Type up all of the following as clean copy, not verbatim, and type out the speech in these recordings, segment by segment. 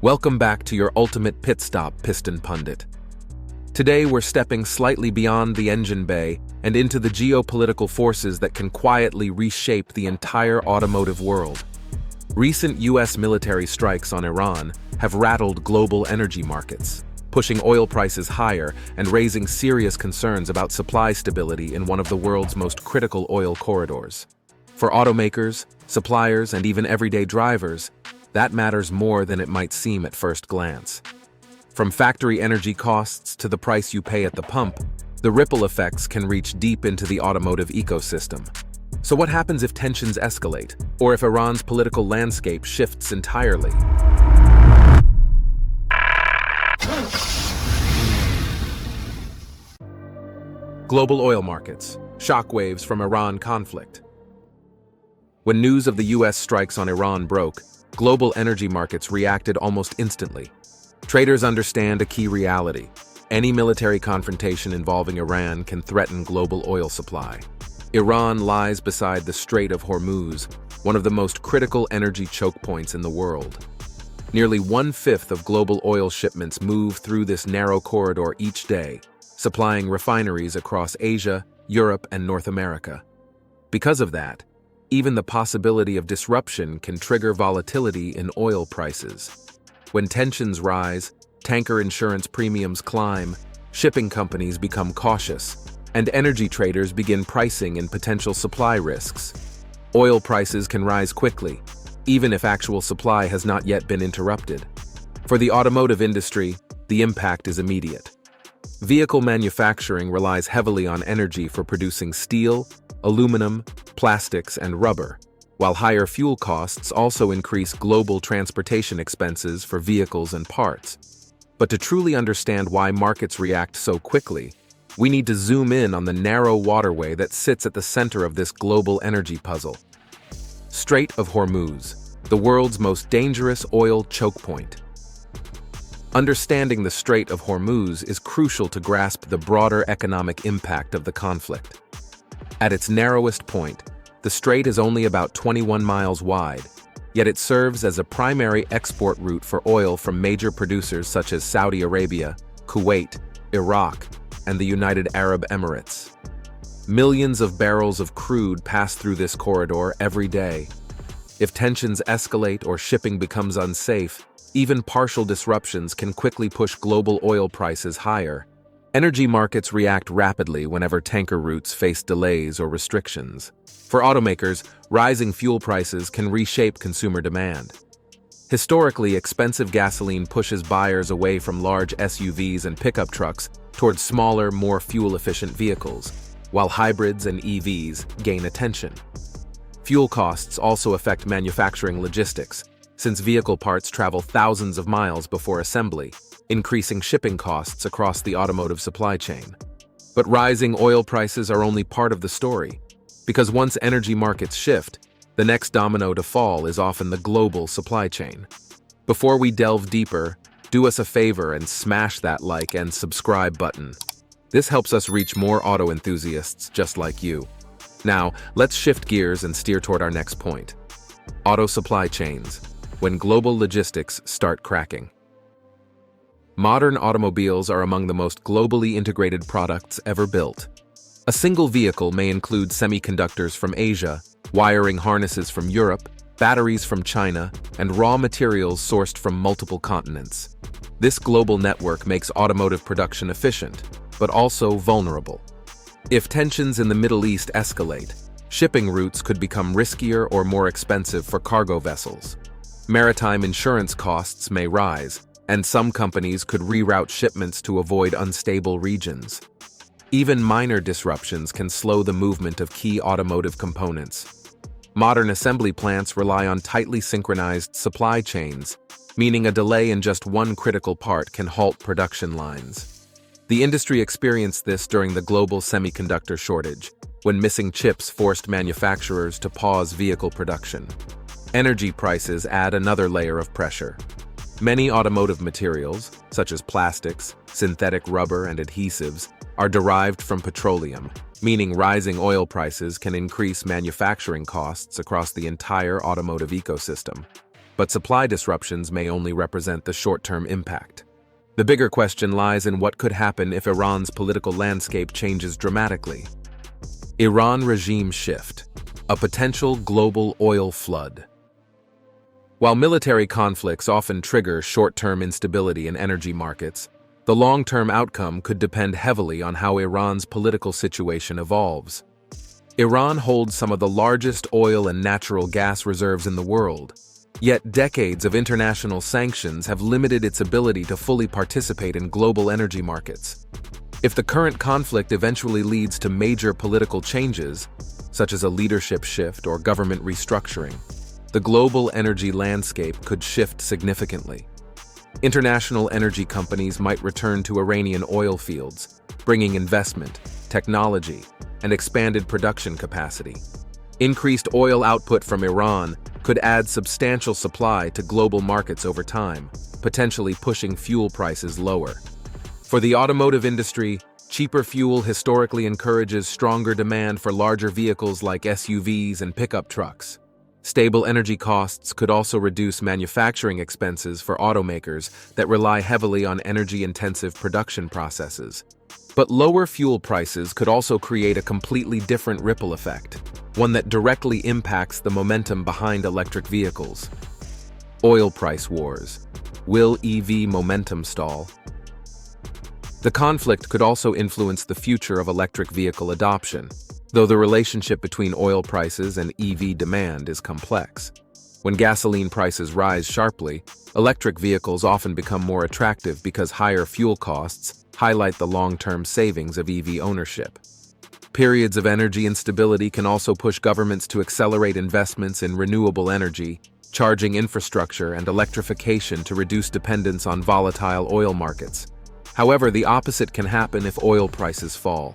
Welcome back to your ultimate pit stop, Piston Pundit. Today we're stepping slightly beyond the engine bay and into the geopolitical forces that can quietly reshape the entire automotive world. Recent US military strikes on Iran have rattled global energy markets, pushing oil prices higher and raising serious concerns about supply stability in one of the world's most critical oil corridors. For automakers, suppliers, and even everyday drivers, that matters more than it might seem at first glance. From factory energy costs to the price you pay at the pump, the ripple effects can reach deep into the automotive ecosystem. So what happens if tensions escalate, or if Iran's political landscape shifts entirely? Global oil markets, shockwaves from Iran conflict. When news of the US strikes on Iran broke, global energy markets reacted almost instantly. Traders understand a key reality. Any military confrontation involving Iran can threaten global oil supply. Iran lies beside the Strait of Hormuz, one of the most critical energy choke points in the world. Nearly 1/5 of global oil shipments move through this narrow corridor each day, supplying refineries across Asia, Europe, and North America. Because of that, even the possibility of disruption can trigger volatility in oil prices. When tensions rise, tanker insurance premiums climb, shipping companies become cautious, and energy traders begin pricing in potential supply risks. Oil prices can rise quickly, even if actual supply has not yet been interrupted. For the automotive industry, the impact is immediate. Vehicle manufacturing relies heavily on energy for producing steel, aluminum, plastics, and rubber, while higher fuel costs also increase global transportation expenses for vehicles and parts. But to truly understand why markets react so quickly, we need to zoom in on the narrow waterway that sits at the center of this global energy puzzle. Strait of Hormuz, the world's most dangerous oil choke point. Understanding the Strait of Hormuz is crucial to grasp the broader economic impact of the conflict. At its narrowest point, the strait is only about 21 miles wide, yet it serves as a primary export route for oil from major producers such as Saudi Arabia, Kuwait, Iraq, and the United Arab Emirates. Millions of barrels of crude pass through this corridor every day. If tensions escalate or shipping becomes unsafe, even partial disruptions can quickly push global oil prices higher. Energy markets react rapidly whenever tanker routes face delays or restrictions. For automakers, rising fuel prices can reshape consumer demand. Historically, expensive gasoline pushes buyers away from large SUVs and pickup trucks towards smaller, more fuel-efficient vehicles, while hybrids and EVs gain attention. Fuel costs also affect manufacturing logistics, since vehicle parts travel thousands of miles before assembly, increasing shipping costs across the automotive supply chain. But rising oil prices are only part of the story, because once energy markets shift, the next domino to fall is often the global supply chain. Before we delve deeper, do us a favor and smash that like and subscribe button. This helps us reach more auto enthusiasts just like you. Now, let's shift gears and steer toward our next point. Auto supply chains, when global logistics start cracking. Modern automobiles are among the most globally integrated products ever built. A single vehicle may include semiconductors from Asia, wiring harnesses from Europe, batteries from China, and raw materials sourced from multiple continents. This global network makes automotive production efficient, but also vulnerable. If tensions in the Middle East escalate, shipping routes could become riskier or more expensive for cargo vessels. Maritime insurance costs may rise, and some companies could reroute shipments to avoid unstable regions. Even minor disruptions can slow the movement of key automotive components. Modern assembly plants rely on tightly synchronized supply chains, meaning a delay in just one critical part can halt production lines. The industry experienced this during the global semiconductor shortage, when missing chips forced manufacturers to pause vehicle production. Energy prices add another layer of pressure. Many automotive materials, such as plastics, synthetic rubber, and adhesives, are derived from petroleum, meaning rising oil prices can increase manufacturing costs across the entire automotive ecosystem. but supply disruptions may only represent the short-term impact. The bigger question lies in what could happen if Iran's political landscape changes dramatically. Iran regime shift, a potential global oil flood. While military conflicts often trigger short-term instability in energy markets, the long-term outcome could depend heavily on how Iran's political situation evolves. Iran holds some of the largest oil and natural gas reserves in the world, yet decades of international sanctions have limited its ability to fully participate in global energy markets. If the current conflict eventually leads to major political changes, such as a leadership shift or government restructuring, the global energy landscape could shift significantly. International energy companies might return to Iranian oil fields, bringing investment, technology, and expanded production capacity. Increased oil output from Iran could add substantial supply to global markets over time, potentially pushing fuel prices lower. For the automotive industry, cheaper fuel historically encourages stronger demand for larger vehicles like SUVs and pickup trucks. Stable energy costs could also reduce manufacturing expenses for automakers that rely heavily on energy-intensive production processes. But lower fuel prices could also create a completely different ripple effect, one that directly impacts the momentum behind electric vehicles. Oil price wars. Will EV momentum stall? The conflict could also influence the future of electric vehicle adoption, though the relationship between oil prices and EV demand is complex. When gasoline prices rise sharply, electric vehicles often become more attractive because higher fuel costs highlight the long-term savings of EV ownership. Periods of energy instability can also push governments to accelerate investments in renewable energy, charging infrastructure, and electrification to reduce dependence on volatile oil markets. However, the opposite can happen if oil prices fall.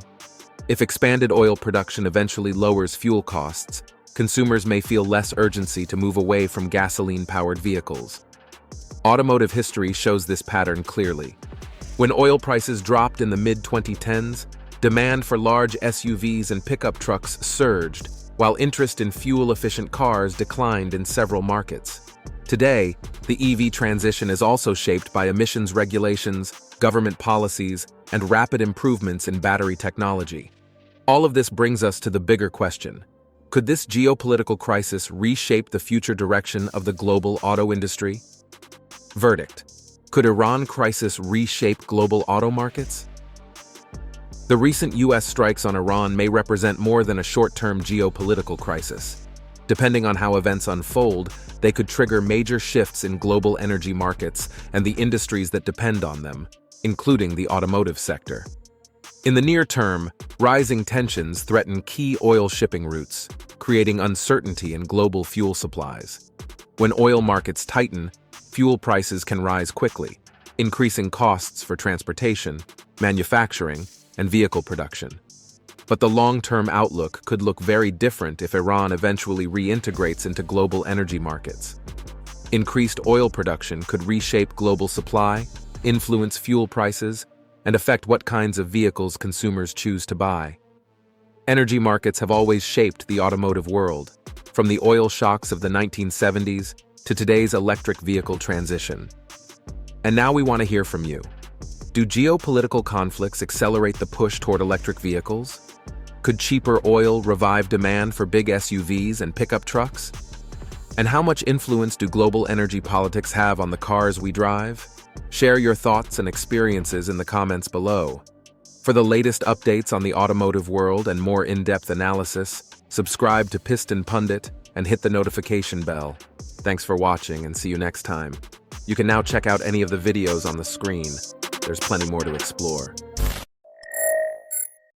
If expanded oil production eventually lowers fuel costs, consumers may feel less urgency to move away from gasoline-powered vehicles. Automotive history shows this pattern clearly. When oil prices dropped in the mid-2010s, demand for large SUVs and pickup trucks surged, while interest in fuel-efficient cars declined in several markets. Today, the EV transition is also shaped by emissions regulations, government policies, and rapid improvements in battery technology. All of this brings us to the bigger question. Could this geopolitical crisis reshape the future direction of the global auto industry? Verdict: could Iran crisis reshape global auto markets? The recent U.S. strikes on Iran may represent more than a short-term geopolitical crisis. Depending on how events unfold, they could trigger major shifts in global energy markets and the industries that depend on them, including the automotive sector. In the near term, rising tensions threaten key oil shipping routes, creating uncertainty in global fuel supplies. When oil markets tighten, fuel prices can rise quickly, increasing costs for transportation, manufacturing, and vehicle production. But the long-term outlook could look very different if Iran eventually reintegrates into global energy markets. Increased oil production could reshape global supply, influence fuel prices, and affect what kinds of vehicles consumers choose to buy. Energy markets have always shaped the automotive world, from the oil shocks of the 1970s to today's electric vehicle transition. And now we want to hear from you. Do geopolitical conflicts accelerate the push toward electric vehicles? Could cheaper oil revive demand for big SUVs and pickup trucks? And how much influence do global energy politics have on the cars we drive? Share your thoughts and experiences in the comments below. For the latest updates on the automotive world and more in-depth analysis, subscribe to Piston Pundit and hit the notification bell. Thanks for watching and see you next time. You can now check out any of the videos on the screen. There's plenty more to explore.